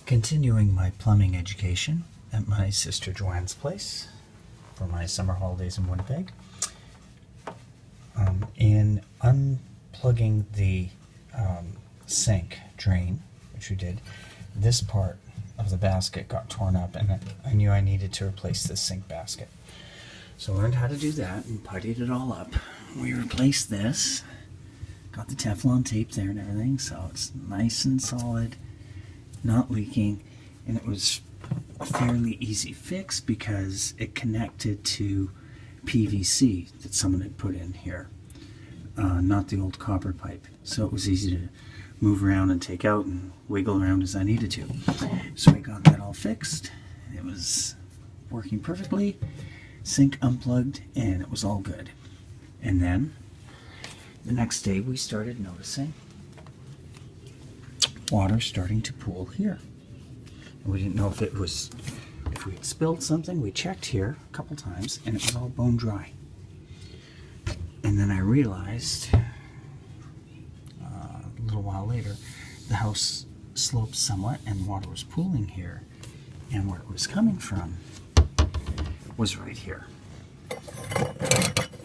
Continuing my plumbing education at my sister Joanne's place for my summer holidays in Winnipeg. In unplugging the sink drain, which we did, this part of the basket got torn up, and I knew I needed to replace this sink basket. So I learned how to do that and puttied it all up. We replaced this, got the Teflon tape there and everything, so it's nice and solid, not leaking, and it was a fairly easy fix because it connected to PVC that someone had put in here, not the old copper pipe. So it was easy to move around and take out and wiggle around as I needed to. So we got that all fixed. It was working perfectly, sink unplugged, and it was all good. And then the next day we started noticing water starting to pool here. And we didn't know if we had spilled something. We checked here a couple times and it was all bone dry. And then I realized a little while later the house sloped somewhat and water was pooling here, and where it was coming from was right here.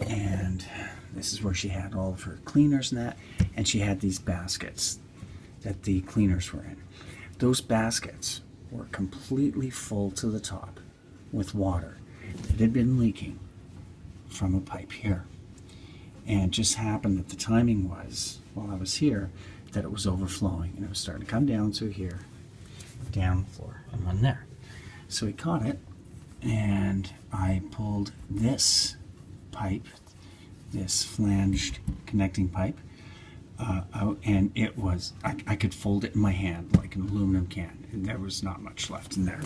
And this is where she had all of her cleaners and that, and she had these baskets that the cleaners were in. Those baskets were completely full to the top with water that had been leaking from a pipe here. And it just happened that the timing was, while I was here, that it was overflowing, and it was starting to come down through here, down the floor, and then there. So we caught it, and I pulled this pipe, this flanged connecting pipe, out, and it was, I could fold it in my hand like an aluminum can, and there was not much left in there.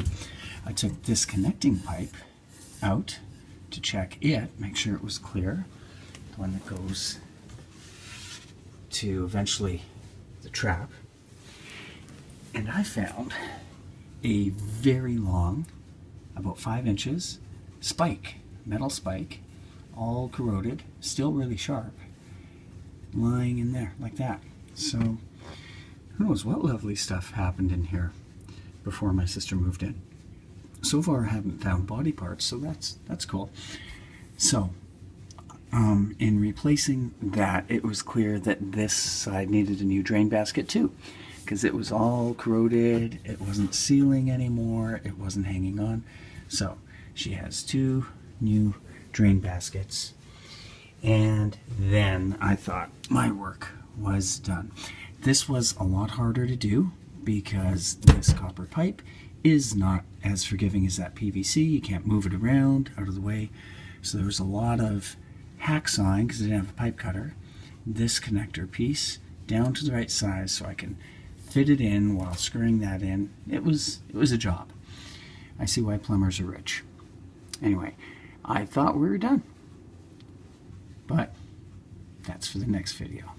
I took this connecting pipe out to check it, make sure it was clear, the one that goes to eventually the trap, and I found a very long, about 5 inches, spike, metal spike, all corroded, still really sharp, lying in there like that. So who knows what lovely stuff happened in here before my sister moved in. So far I haven't found body parts, so that's cool. So in replacing that, it was clear that this side needed a new drain basket too, because it was all corroded, it wasn't sealing anymore, it wasn't hanging on. So she has 2 new drain baskets. And then I thought my work was done. This was a lot harder to do because this copper pipe is not as forgiving as that PVC. You can't move it around out of the way. So there was a lot of hacksawing because I didn't have a pipe cutter. This connector piece down to the right size so I can fit it in while screwing that in. It was a job. I see why plumbers are rich. Anyway, I thought we were done. But that's for the next video.